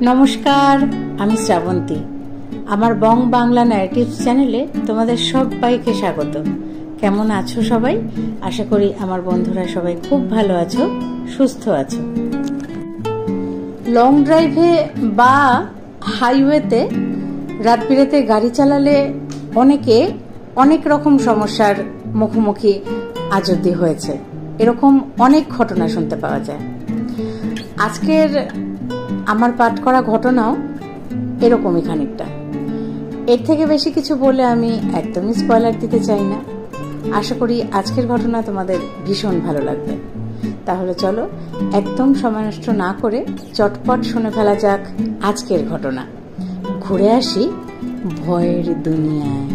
নমস্কার, আমি শ্রাবন্তী। আমার বং বাংলা ন্যারেটিভস চ্যানেলে তোমাদের সবাইকে স্বাগত। কেমন আছো সবাই? আশা করি আমার বন্ধুরা সবাই খুব ভালো আছো, সুস্থ আছো। লং ড্রাইভে বা হাইওয়েতে রাত বিরেতে গাড়ি চালালে অনেকে অনেক রকম সমস্যার মুখোমুখি আজ অবধি হয়েছে। এরকম অনেক ঘটনা শুনতে পাওয়া যায়। আজকের আমার পাঠ করা ঘটনাও এরকমই খানিকটা। এর থেকে বেশি কিছু বলে আমি একদমই স্পয়লার দিতে চাই না। আশা করি আজকের ঘটনা তোমাদের ভীষণ ভালো লাগবে। তাহলে চলো একদম সময় নষ্ট না করে চটপট শুনে ফেলা যাক আজকের ঘটনা। ঘুরে আসি ভয়ের দুনিয়ায়।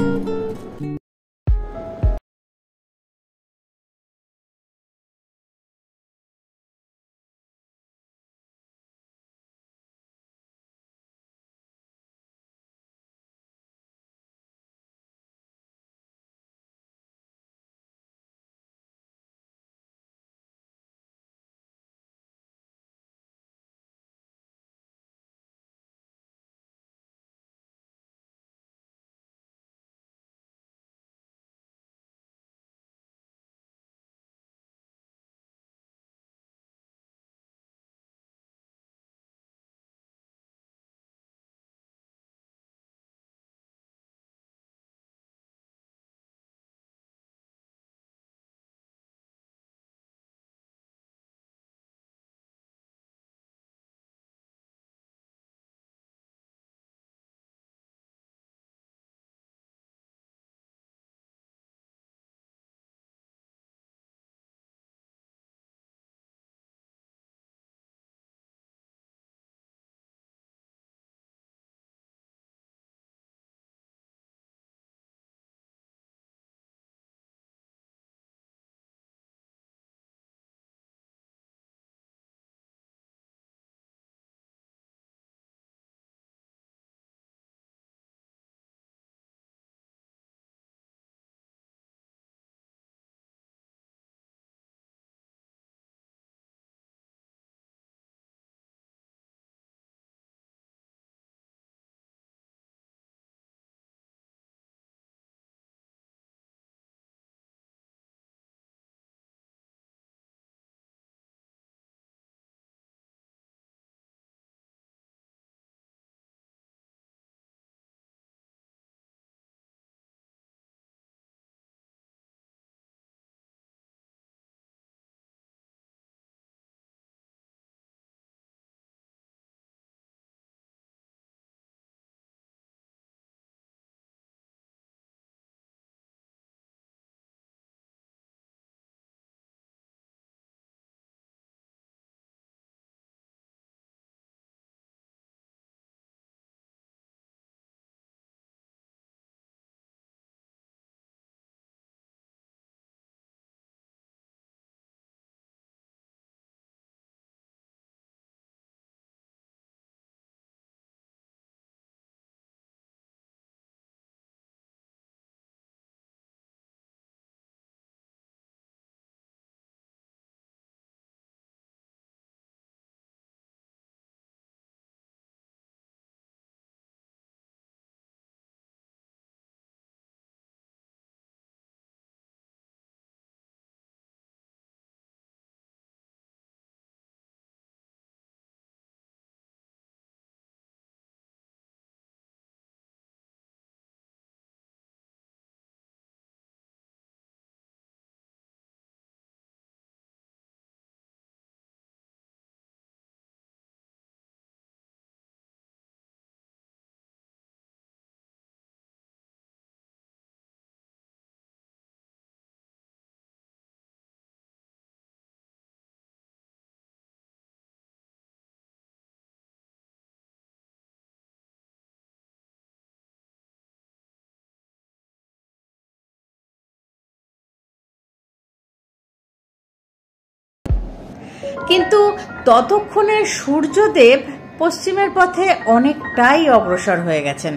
কিন্তু ততক্ষণে সূর্যদেব পশ্চিমের পথে অনেকটাই অগ্রসর হয়ে গেছেন।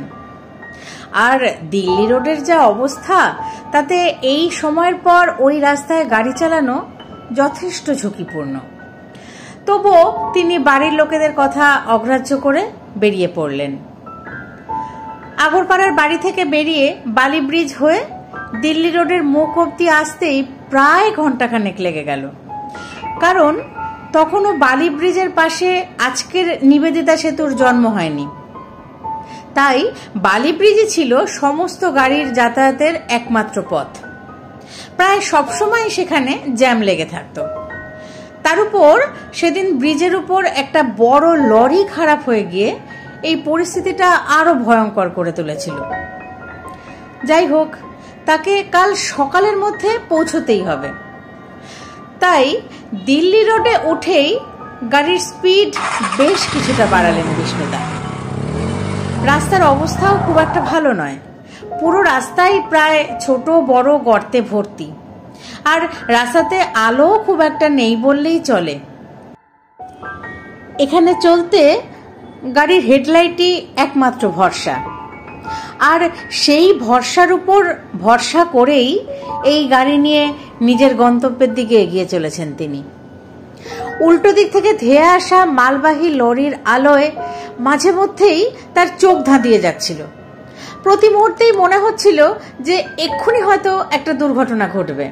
আর দিল্লি রোডের যা অবস্থা, তাতে এই সময়ের পর ওই রাস্তায় গাড়ি চালানো যথেষ্ট ঝুঁকিপূর্ণ। তবুও তিনি বাড়ির লোকেদের কথা অগ্রাহ্য করে বেরিয়ে পড়লেন। আগরপাড়ার বাড়ি থেকে বেরিয়ে বালি ব্রিজ হয়ে দিল্লি রোডের মুখ অবধি আসতেই প্রায় ঘন্টাখানেক লেগে গেল। কারণ তখনও বালি ব্রিজের পাশে আজকের নিবেদিতা সেতুর জন্ম হয়নি। তাই বালি ব্রিজই ছিল সমস্ত গাড়ির যাতায়াতের একমাত্র পথ। প্রায় সবসময় সেখানে জ্যাম লেগে থাকত। তার উপর সেদিন ব্রিজের উপর একটা বড় লরি খারাপ হয়ে গিয়ে এই পরিস্থিতিটা আরো ভয়ঙ্কর করে তুলেছিল। যাই হোক, তাকে কাল সকালের মধ্যে পৌঁছতেই হবে। তাই দিল্লি রোডে উঠেই গাড়ির স্পিড বেশ কিছুটা বাড়ালেন বিষ্ণুদা। রাস্তার অবস্থাও খুব একটা ভালো নয়। পুরো রাস্তায় প্রায় ছোট বড় গর্তে ভর্তি, আর রাস্তাতে আলো খুব একটা নেই বললেই চলে। এখানে চলতে গাড়ির হেডলাইটই একমাত্র ভরসা, আর সেই ভরসার উপর ভরসা করেই এই গাড়ি নিয়ে নিজের গন্তব্যের দিকে এগিয়ে চলেছেন তিনি। উল্টো দিক থেকে ধেয়ে আসা মালবাহী লরির আলোয় মাঝে মধ্যেই তার চোখ ধাঁধিয়ে যাচ্ছিল। প্রতি মুহূর্তেই মনে হচ্ছিল যে এক্ষুনি হয়তো একটা দুর্ঘটনা ঘটবে।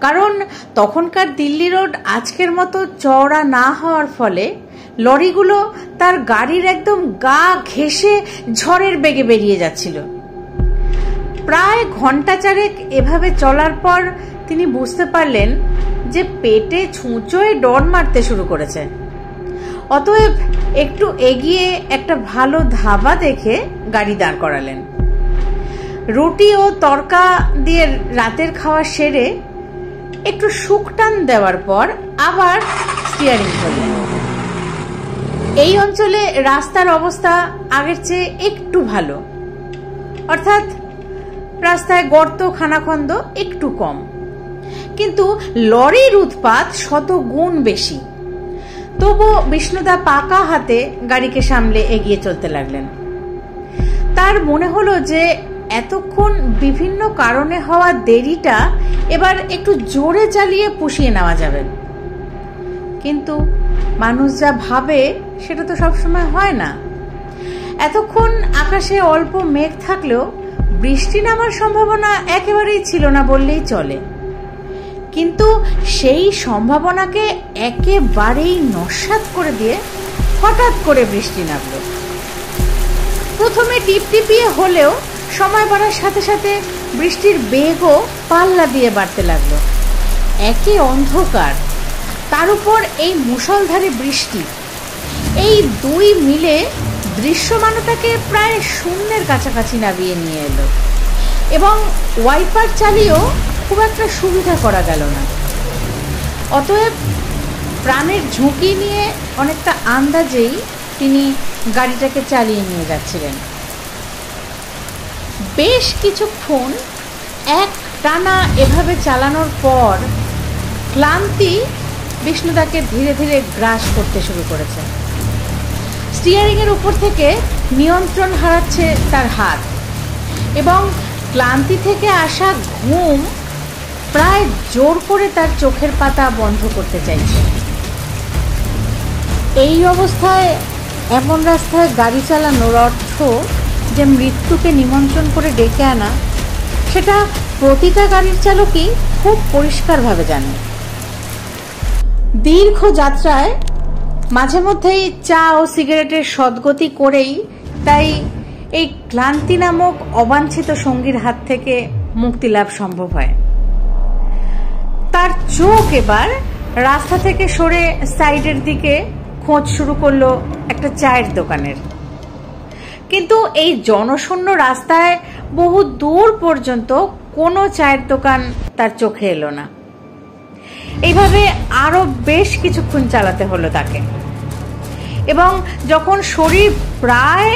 কারণ তখনকার দিল্লি রোড আজকের মতো চওড়া না হওয়ার ফলে লরিগুলো তার গাড়ির একদম গা ঘেঁষে ঝড়ের বেগে বেরিয়ে যাচ্ছিল। প্রায় ঘন্টা চারেক এভাবে চলার পর তিনি বুঝতে পারলেন যে পেটে ছুঁচোয় ডর মারতে শুরু করেছে। অতএব একটু এগিয়ে একটা ভালো ধাবা দেখে গাড়ি দাঁড় করালেন। রুটি ও তরকা দিয়ে রাতের খাওয়া সেরে একটু শুকটান দেওয়ার পর আবার স্টিয়ারিং ধরলেন। এই অঞ্চলে রাস্তার অবস্থা আগের চেয়ে একটু ভালো, অর্থাৎ রাস্তায় গর্ত খানাখন্দ একটু কম, কিন্তু লরির উৎপাত শত গুণ বেশি। তবু বিষ্ণুদা পাকা হাতে গাড়িকে সামলে এগিয়ে চলতে লাগলেন। তার মনে হলো যে এতক্ষণ বিভিন্ন কারণে হওয়া দেরিটা এবার একটু জোরে চালিয়ে পুষিয়ে নেওয়া যাবে। কিন্তু মানুষ যা ভাবে সেটা তো সবসময় হয় না। এতক্ষণ আকাশে অল্প মেঘ থাকলেও বৃষ্টি নামার সম্ভাবনা একেবারেই ছিল না বললেই চলে। কিন্তু সেই সম্ভাবনাকে একেবারেই নস্যাৎ করে দিয়ে হঠাৎ করে বৃষ্টি নামলো। প্রথমে টিপটিপিয়ে হলেও সময় বাড়ার সাথে সাথে বৃষ্টির বেগও পাল্লা দিয়ে বাড়তে লাগলো। একে অন্ধকার, তার উপর এই মুষলধারে বৃষ্টি, এই দুই মিলে দৃশ্যমানতাকে প্রায় শূন্যের কাছাকাছি নামিয়ে নিয়ে এলো, এবং ওয়াইপার চালিয়েও খুব একটা সুবিধা করা গেল না। অতএব প্রাণের ঝুঁকি নিয়ে অনেকটা আন্দাজেই তিনি গাড়িটাকে চালিয়ে নিয়ে যাচ্ছিলেন। বেশ কিছুক্ষণ এক টানা এভাবে চালানোর পর ক্লান্তি বিষ্ণুদাকে ধীরে ধীরে গ্রাস করতে শুরু করেছে। স্টিয়ারিংয়ের উপর থেকে নিয়ন্ত্রণ হারাচ্ছে তার হাত, এবং ক্লান্তি থেকে আসা ঘুম প্রায় জোর করে তার চোখের পাতা বন্ধ করতে চাইছে। এই অবস্থায় এমন রাস্তায় গাড়ি চালানোর অর্থ যে মৃত্যুকে নিমন্ত্রণ করে ডেকে আনা, সেটা প্রতিটা গাড়ির চালকই খুব পরিষ্কারভাবে জানে। দীর্ঘ যাত্রায় মাঝে মধ্যেই চা ও সিগারেটের সদ্গতি করেই তাই এই ক্লান্তি নামক অবাঞ্ছিত সঙ্গীর হাত থেকে মুক্তি লাভ সম্ভব হয়। তার চোখ এবার রাস্তা থেকে সরে সাইডের দিকে খোঁজ শুরু করলো একটা চায়ের দোকানের। কিন্তু এই জনশূন্য রাস্তায় বহু দূর পর্যন্ত কোনো চায়ের দোকান তার চোখে এলো না। এইভাবে আরো বেশ কিছুক্ষণ চালাতে হলো তাকে, এবং যখন শরীর প্রায়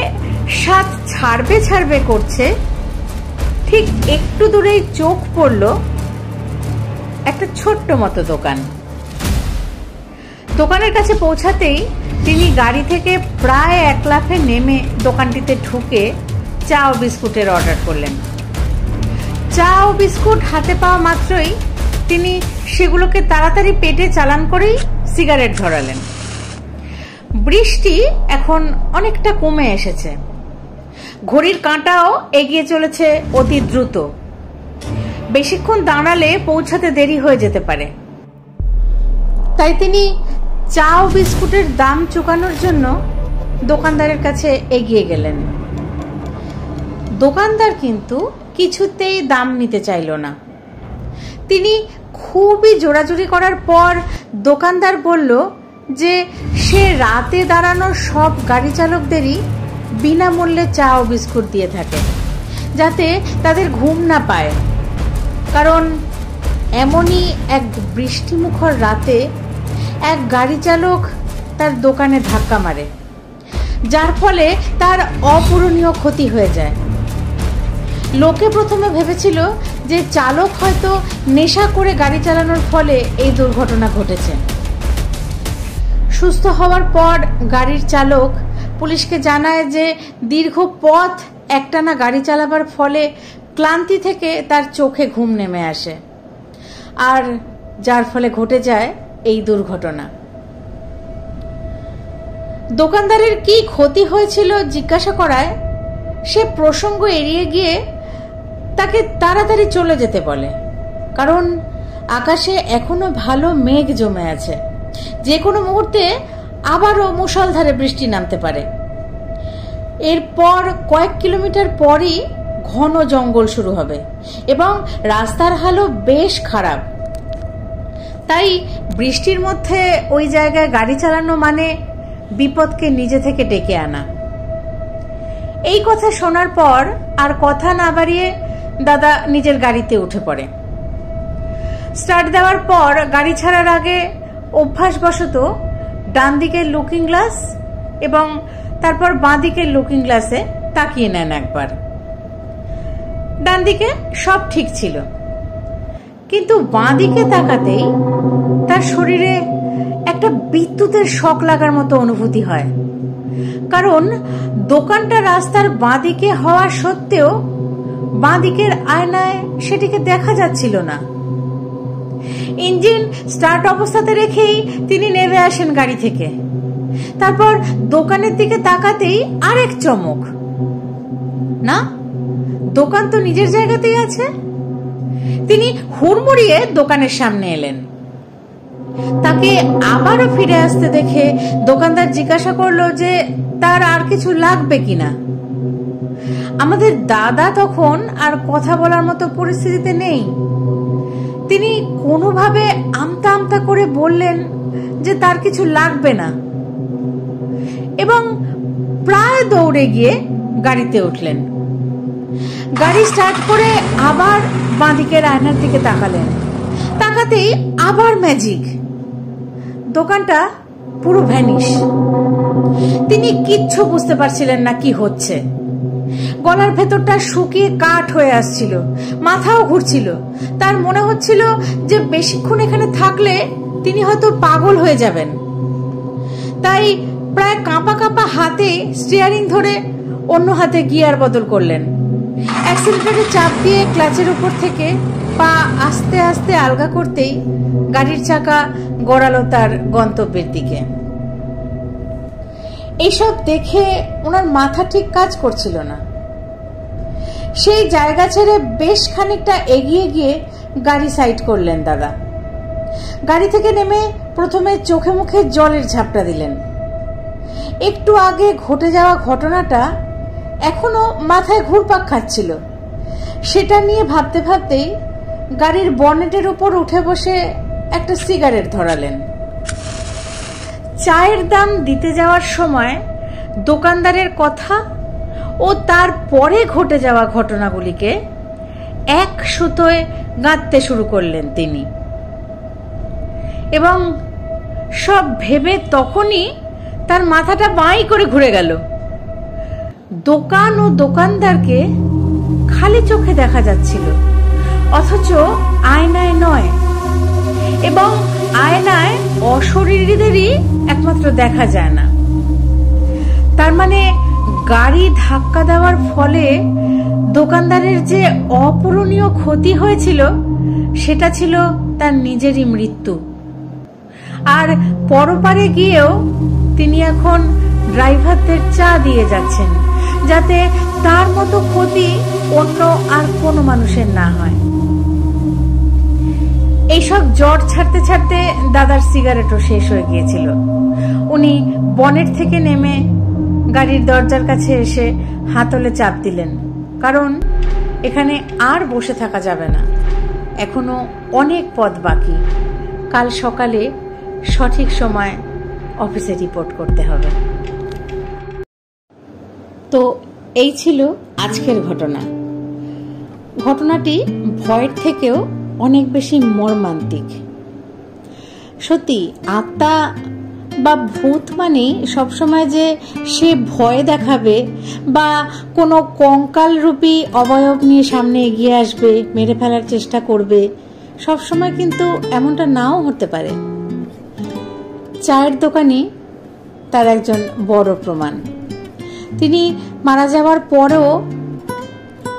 স্বাদ ছাড়বে ছাড়বে করছে, ঠিক একটু দূরেই চোখ পড়ল একটা ছোট্ট মতো দোকান। দোকানের কাছে পৌঁছাতেই তিনি গাড়ি থেকে প্রায় এক লাফে নেমে দোকানটিতে ঢুকে চা ও বিস্কুটের অর্ডার করলেন। চা ও বিস্কুট হাতে পাওয়া মাত্রই তিনি সেগুলোকে তাড়াতাড়ি পেটে চালান করেই সিগারেট ধরালেন। বৃষ্টি এখন অনেকটা কমে এসেছে, ঘড়ির কাঁটাও এগিয়ে চলেছে অতি দ্রুত। বেশিক্ষণ দাঁড়ালে পৌঁছাতে দেরি হয়ে যেতে পারে। তাই তিনি চা ও বিস্কুটের দাম চুকানোর জন্য দোকানদারের কাছে এগিয়ে গেলেন। দোকানদার কিন্তু কিছুতেই দাম নিতে চাইল না। তিনি খুবই জোরাজুরি করার পর দোকানদার বলল যে সে রাতে দাঁড়ানো সব গাড়ি চালকদেরই বিনামূল্যে চা ও বিস্কুট দিয়ে থাকে, যাতে তাদের ঘুম না পায়। কারণ এমনই এক বৃষ্টিমুখর রাতে এক গাড়ি চালক তার দোকানে ধাক্কা মারে, যার ফলে তার অপূরণীয় ক্ষতি হয়ে যায়। লোকে প্রথমে ভেবেছিল যে চালক হয়তো নেশা করে গাড়ি চালানোর ফলে এই দুর্ঘটনা ঘটেছে। সুস্থ হওয়ার পর গাড়ির চালক পুলিশকে জানায় যে দীর্ঘ পথ একটানা গাড়ি চালাবার ফলে ক্লান্তি থেকে তার চোখে ঘুম নেমে আসে, আর যার ফলে ঘটে যায় এই দুর্ঘটনা। দোকানদারের কি ক্ষতি হয়েছিল জিজ্ঞাসা করায় সে প্রসঙ্গ এড়িয়ে গিয়ে তাকে তাড়াতাড়ি চলে যেতে বলে, কারণ আকাশে এখনো ভালো মেঘ জমে আছে, যে কোনো মুহূর্তে আবারও মুষলধারে বৃষ্টি নামতে পারে। এরপর কয়েক কিলোমিটার পরই ঘন জঙ্গল শুরু হবে এবং রাস্তার হালও বেশ খারাপ। তাই বৃষ্টির মধ্যে ওই জায়গায় গাড়ি চালানো মানে বিপদকে নিজে থেকে ডেকে আনা। এই কথা শোনার পর আর কথা না বাড়িয়ে দাদা নিজের গাড়িতে উঠে পড়ে। স্টার্ট দেওয়ার পর গাড়ি ছাড়ার আগে অভ্যাসবশত ডান দিকের লুকিং গ্লাস এবং তারপর বাঁ দিকের লুকিং গ্লাসে তাকিয়ে নেন একবার। ডান দিকে সব ঠিক ছিল, কিন্তু বাঁ দিকে তাকাতেই তার শরীরে একটা বিদ্যুতের শক লাগার মতো অনুভূতি হয়। কারণ দোকানটা রাস্তার বাঁ দিকে হওয়া সত্ত্বেও বাঁ দিকের আয়নায় সেটিকে দেখা যাচ্ছিল না। ইঞ্জিন স্টার্ট অবস্থাতে রেখেই তিনি নেমে আসেন গাড়ি থেকে। তারপর দোকানের দিকে তাকাতেই আরেক চমক, না, দোকান তো নিজের জায়গাতেই আছে। তিনি হুড়মুড়িয়ে দোকানের সামনে এলেন। তাকে আবারও ফিরে আসতে দেখে দোকানদার জিজ্ঞাসা করলো যে তার আর কিছু লাগবে কিনা। আমাদের দাদা তখন আর কথা বলার মতো পরিস্থিতিতে নেই। তিনি কোনোভাবে আমতা আমতা করে বললেন যে তার কিছু লাগবে না এবং প্রায় দৌড়ে গিয়ে গাড়িতে উঠলেন। গাড়ি স্টার্ট করে আবার বাঁ দিকের আয়নার দিকে তাকালেন। তাকাতেই আবার ম্যাজিক, দোকানটা পুরো ভ্যানিশ। তিনি কিচ্ছু বুঝতে পারছিলেন না কি হচ্ছে। গলার ভেতরটা শুকিয়ে কাঠ হয়ে আসছিল, মাথাও ঘুরছিল। তার মনে হচ্ছিল যে বেশিক্ষণ এখানে থাকলে তিনি হয়তো পাগল হয়ে যাবেন। তাই প্রায় কাঁপা কাঁপা হাতে স্টিয়ারিং ধরে অন্য হাতে গিয়ার বদল করলেন। অ্যাক্সিলারেটরে চাপ দিয়ে ক্লাচের উপর থেকে পা আস্তে আস্তে আলগা করতেই গাড়ির চাকা গড়ালো তার গন্তব্যের দিকে। এইসব দেখে ওনার মাথা ঠিক কাজ করছিল না। সেই জায়গা ছেড়ে বেশ খানিকটা এগিয়ে গিয়ে গাড়ি সাইড করলেন দাদা। গাড়ি থেকে নেমে প্রথমে চোখে মুখে জলের ঝাপটা দিলেন। একটু আগে ঘটে যাওয়া ঘটনাটা এখনো মাথায় ঘুরপাক খাচ্ছিল। সেটা নিয়ে ভাবতে ভাবতেই গাড়ির বনেটের উপর উঠে বসে একটা সিগারেট ধরালেন। চায়ের দাম দিতে যাওয়ার সময় দোকানদারের কথা ও তারপরে ঘটে যাওয়া ঘটনাগুলিকে এক সুতোয় গাঁথতে শুরু করলেন তিনি। এবং সব ভেবে তখনই তার মাথাটা বাঁই করে ঘুরে গেল। দোকান ও দোকানদারকে খালি চোখে দেখা যাচ্ছিল, অথচ আয়নায় নয়, এবং আয়নায় অশরীরীদেরই একমাত্র দেখা যায় না। তার মানে গাড়ি ধাক্কা দেওয়ার ফলে দোকানদারের যে অপূরণীয় ক্ষতি হয়েছিল সেটা ছিল তার নিজেরই মৃত্যু। আর পরপারে গিয়েও তিনি এখন ড্রাইভারদের চা দিয়ে যাচ্ছেন, যাতে তার মতো ক্ষতি অন্য আর কোনো মানুষের না হয়। এইসব জট ছাড়তে ছাড়তে দাদার সিগারেটও শেষ হয়ে গিয়েছিল। উনি বনেট থেকে নেমে গাড়ির দরজার কাছে এসে হাতলে চাপ দিলেন, কারণ এখানে আর বসে থাকা যাবে না, এখনো অনেক পথ বাকি। কাল সকালে সঠিক সময় অফিসে রিপোর্ট করতে হবে। তো এই ছিল আজকের ঘটনা। ঘটনাটি ভয়ের থেকেও অনেক বেশি মর্মান্তিক। সত্যি আত্মা বা ভূত মানে সবসময় যে সে ভয় দেখাবে বা কোনো কঙ্কাল রূপী অবয়ব নিয়ে সামনে এগিয়ে আসবে, মেরে ফেলার চেষ্টা করবে, সবসময় কিন্তু এমনটা নাও হতে পারে। চায়ের দোকানি তার একজন বড় প্রমাণ। তিনি মারা যাওয়ার পরেও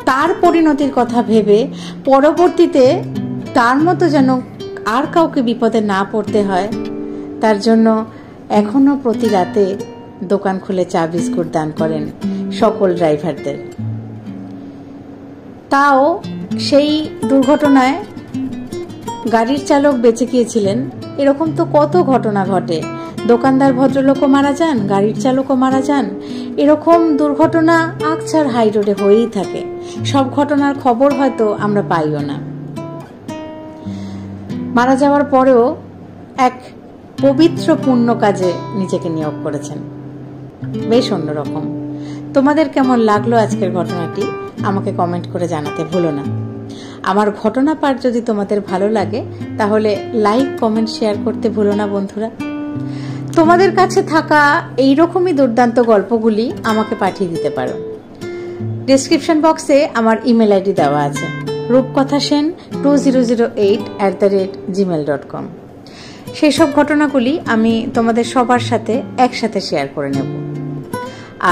তার পরিণতির কথা ভেবে পরবর্তীতে তার মতো যেন আর কাউকে বিপদে না পড়তে হয়, তার জন্য এখনো প্রতি রাতে দোকান খুলে চা বিস্কুট দান করেন সকল ড্রাইভারদের। তাও সেই দুর্ঘটনায় গাড়ির চালক বেঁচে গিয়েছিলেন। এরকম তো কত ঘটনা ঘটে, দোকানদার ভদ্রলোকও মারা যান, গাড়ির চালকও মারা যান। এরকম দুর্ঘটনা আকছার হাই রোডে হয়েই থাকে। সব ঘটনার খবর হয়তো আমরা পাইও না। মারা যাওয়ার পরেও এক পবিত্র পুণ্য কাজে নিজেকে নিয়োগ করেছেন, বেশ অন্যরকম। তোমাদের কেমন লাগলো আজকের ঘটনাটি আমাকে কমেন্ট করে জানাতে ভুলো না। আমার ঘটনা পাঠ যদি তোমাদের ভালো লাগে তাহলে লাইক, কমেন্ট, শেয়ার করতে ভুলো না বন্ধুরা। তোমাদের কাছে থাকা এইরকমই দুর্দান্ত গল্পগুলি আমাকে পাঠিয়ে দিতে পারো। ডেসক্রিপশন বক্সে আমার ইমেল আইডি দেওয়া আছে, rupkathasen2008@gmail.com। সেই সব ঘটনাগুলি আমি তোমাদের সবার সাথে একসাথে শেয়ার করে নেব।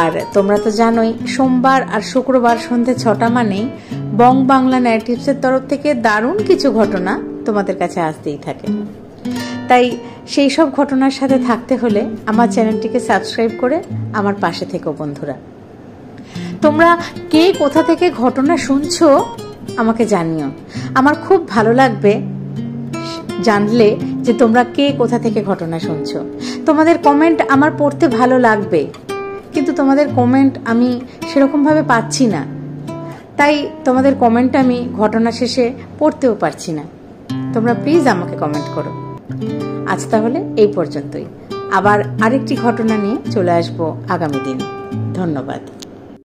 আর তোমরা তো জানোই সোমবার আর শুক্রবার সন্ধ্যে 6টা মানেই বং বাংলা ন্যারেটিভসের তরফ থেকে দারুণ কিছু ঘটনা তোমাদের কাছে আসতেই থাকে। তাই সেই সব ঘটনার সাথে থাকতে হলে আমার চ্যানেলটিকে সাবস্ক্রাইব করে আমার পাশে থেকো বন্ধুরা। তোমরা কে কোথা থেকে ঘটনা শুনছো আমাকে জানিও। আমার খুব ভালো লাগবে জানলে যে তোমরা কে কোথা থেকে ঘটনা শুনছো। তোমাদের কমেন্ট আমার পড়তে ভালো লাগবে, কিন্তু তোমাদের কমেন্ট আমি সেরকমভাবে পাচ্ছি না। তাই তোমাদের কমেন্ট আমি ঘটনা শেষে পড়তেও পারছি না। তোমরা প্লিজ আমাকে কমেন্ট করো। আজ তাহলে এই পর্যন্তই। আবার আরেকটি ঘটনা নিয়ে চলে আসবো আগামী দিন। ধন্যবাদ।